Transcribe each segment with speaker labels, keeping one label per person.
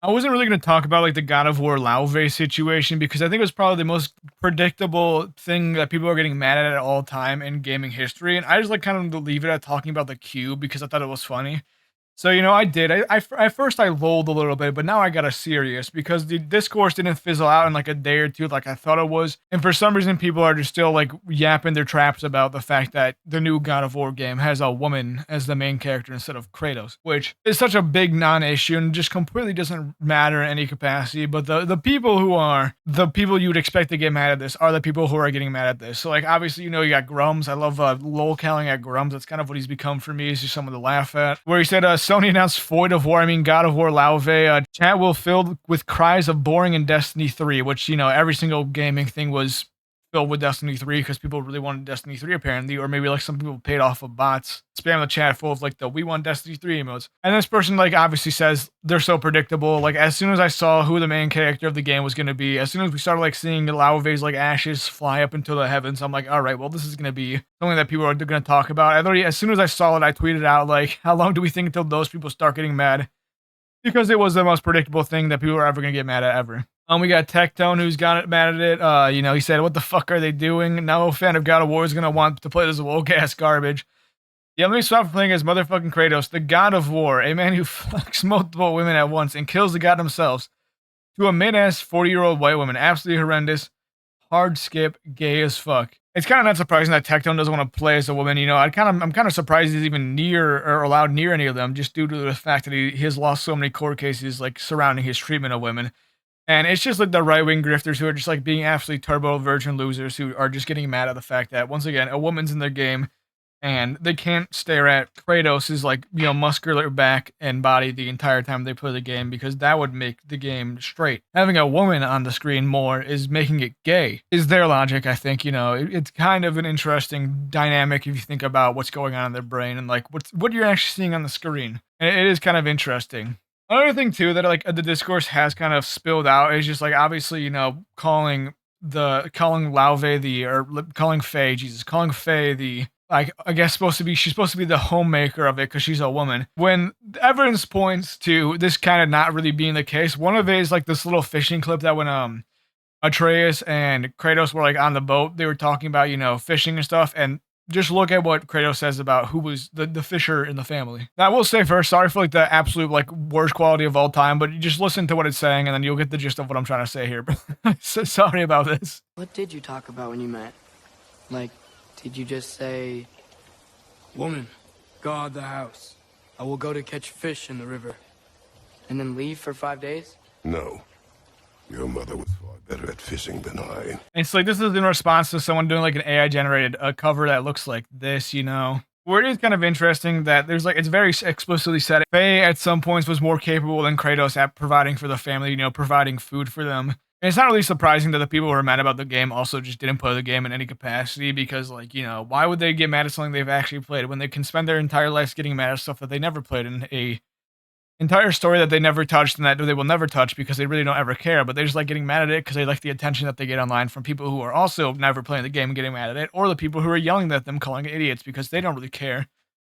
Speaker 1: I wasn't really going to talk about like the God of War Lauve situation because I think it was probably the most predictable thing that people are getting mad at all time in gaming history. And I just like kind of leave it at talking about the cube because I thought it was funny. So, I did. At first I lulled a little bit, but now I got a serious because the discourse didn't fizzle out in like a day or two like I thought it was. And for some reason, people are just still like yapping their traps about the fact that the new God of War game has a woman as the main character instead of Kratos, which is such a big non issue and just completely doesn't matter in any capacity. But the people who are the people you would expect to get mad at this are the people who are getting mad at this. So, like, obviously, you got Grums. I love lolcalling at Grums. That's kind of what he's become for me. Is just someone to laugh at. Where he said, Sony announced Void of War, God of War Lauve. Chat will filled with cries of boring in Destiny 3, which, every single gaming thing was filled with Destiny 3 because people really wanted Destiny 3 apparently, or maybe like some people paid off of bots, spam the chat full of like the "we want Destiny 3" emotes. And this person like obviously says they're so predictable. Like as soon as I saw who the main character of the game was gonna be, as soon as we started like seeing Lauve's like ashes fly up into the heavens, I'm like, all right, well this is gonna be something that people are gonna talk about. I literally, as soon as I saw it, I tweeted out like, how long do we think until those people start getting mad? Because it was the most predictable thing that people are ever gonna get mad at ever. We got Tectone who's got mad at it. He said, "What the fuck are they doing? No fan of God of War is gonna want to play this woke ass garbage." Yeah, let me stop playing as motherfucking Kratos, the God of War, a man who fucks multiple women at once and kills the god themselves. To a mid-ass 40-year-old white woman, absolutely horrendous, hard skip, gay as fuck. It's kind of not surprising that Tectone doesn't want to play as a woman. I'm kind of surprised he's even near or allowed near any of them, just due to the fact that he has lost so many court cases like surrounding his treatment of women. And it's just like the right wing grifters who are just like being absolutely turbo virgin losers who are just getting mad at the fact that once again a woman's in their game and they can't stare at Kratos' like muscular back and body the entire time they play the game because that would make the game straight. Having a woman on the screen more is making it gay. Is their logic? I think it's kind of an interesting dynamic if you think about what's going on in their brain and like what you're actually seeing on the screen. And it is kind of interesting. Another thing too that like the discourse has kind of spilled out is just like obviously calling Lauve calling Faye calling Faye the like I guess she's supposed to be the homemaker of it because she's a woman. When evidence points to this kind of not really being the case, one of it is like this little fishing clip that when Atreus and Kratos were like on the boat, they were talking about fishing and stuff, and just look at what Kratos says about who was the fisher in the family. Now, I will say first, sorry for like the absolute like worst quality of all time, but you just listen to what it's saying and then you'll get the gist of what I'm trying to say here. So sorry about this.
Speaker 2: What did you talk about when you met? Like, did you just say, "Woman, guard the house. I will go to catch fish in the river," and then leave for 5 days?
Speaker 3: No. Your mother was far better at fishing than I.
Speaker 1: And it's like, this is in response to someone doing like an AI generated cover that looks like this, Where it is kind of interesting that there's like, it's very explicitly said, Faye at some points was more capable than Kratos at providing for the family, providing food for them. And it's not really surprising that the people who are mad about the game also just didn't play the game in any capacity because, like, why would they get mad at something they've actually played when they can spend their entire lives getting mad at stuff that they never played in a entire story that they never touched and that they will never touch because they really don't ever care, but they just like getting mad at it because they like the attention that they get online from people who are also never playing the game and getting mad at it, or the people who are yelling at them calling it idiots because they don't really care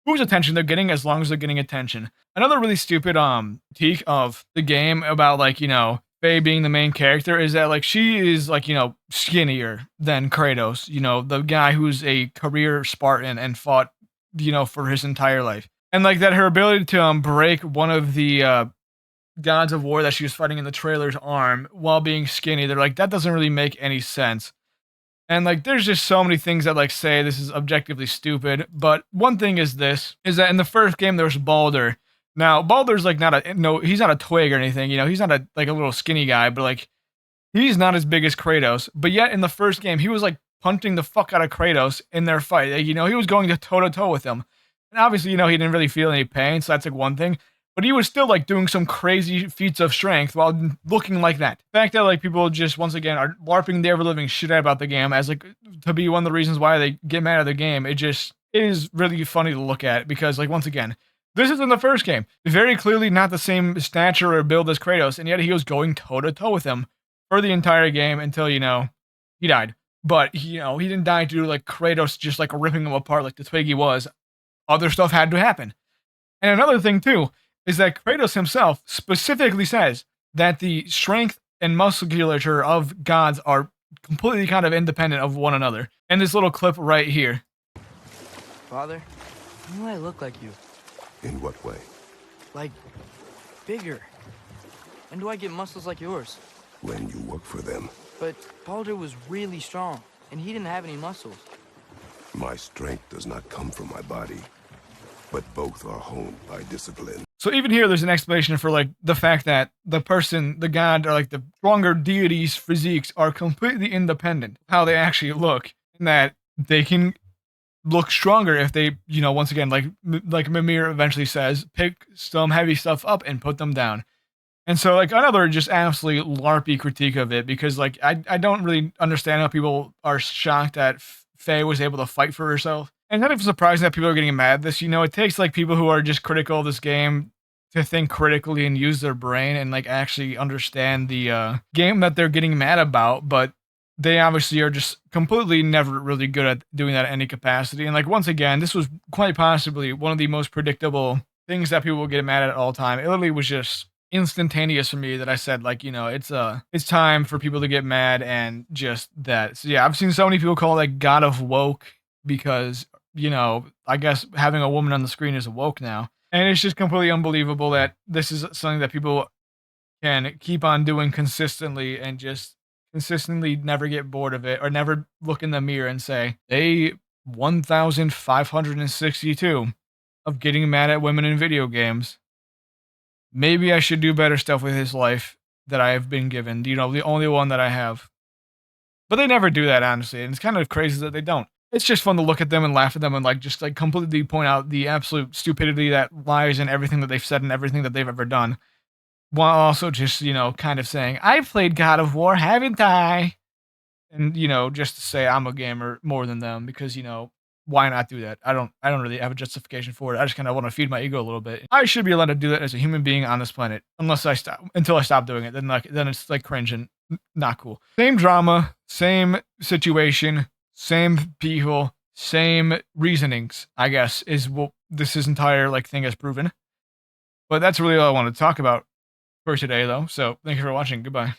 Speaker 1: whose attention they're getting as long as they're getting attention. Another really stupid critique of the game about like, Faye being the main character is that like she is like, skinnier than Kratos, the guy who's a career Spartan and fought, for his entire life. And like that her ability to break one of the gods of war that she was fighting in the trailer's arm while being skinny, they're like, that doesn't really make any sense. And like there's just so many things that like say this is objectively stupid. But one thing is that in the first game there was Baldur. Now Baldur's like he's not a twig or anything, he's not a little skinny guy, but like he's not as big as Kratos. But yet in the first game he was like punching the fuck out of Kratos in their fight. Like, he was going to toe to toe with him. And obviously, he didn't really feel any pain, so that's like one thing. But he was still like doing some crazy feats of strength while looking like that. The fact that like people just once again are LARPing the ever living shit out about the game as like to be one of the reasons why they get mad at the game. It is really funny to look at because like once again, this is in the first game. Very clearly not the same stature or build as Kratos, and yet he was going toe to toe with him for the entire game until he died. But he didn't die due to like Kratos just like ripping him apart like the twig he was. Other stuff had to happen. And another thing too is that Kratos himself specifically says that the strength and musculature of gods are completely kind of independent of one another. And this little clip right here.
Speaker 2: Father, why do I look like you?
Speaker 3: In what way?
Speaker 2: Like, bigger. When do I get muscles like yours?
Speaker 3: When you work for them.
Speaker 2: But Baldur was really strong, and he didn't have any muscles.
Speaker 3: My strength does not come from my body, but both are honed by discipline.
Speaker 1: So even here, there's an explanation for like the fact that the person, the god, or like the stronger deities' physiques are completely independent of how they actually look, and that they can look stronger if they, you know, once again, like Mimir eventually says, pick some heavy stuff up and put them down. And so, like, another just absolutely LARPy critique of it, because, like, I don't really understand how people are shocked that Faye was able to fight for herself. And not even surprising that people are getting mad at this. You know, it takes, like, people who are just critical of this game to think critically and use their brain and, like, actually understand the game that they're getting mad about. But they obviously are just completely never really good at doing that in any capacity. And, like, once again, this was quite possibly one of the most predictable things that people will get mad at all time. It literally was just instantaneous for me that I said, like, you know, it's time for people to get mad and just that. So yeah, I've seen so many people call it like God of woke because, you know, I guess having a woman on the screen is woke now. And it's just completely unbelievable that this is something that people can keep on doing consistently and just consistently never get bored of it or never look in the mirror and say, day 1562 of getting mad at women in video games. Maybe I should do better stuff with his life that I have been given, you know, the only one that I have. But they never do that, honestly, and it's kind of crazy that they don't. It's just fun to look at them and laugh at them and, like, just, like, completely point out the absolute stupidity that lies in everything that they've said and everything that they've ever done, while also just, you know, kind of saying, "I've played God of War, haven't I?" And, you know, just to say I'm a gamer more than them because, you know, why not do that? I don't really have a justification for it. I just kind of want to feed my ego a little bit. I should be allowed to do that as a human being on this planet, until I stop doing it. Then it's like cringe and not cool. Same drama, same situation, same people, same reasonings, I guess, is what this entire like thing has proven. But that's really all I want to talk about for today, though. So thank you for watching. Goodbye.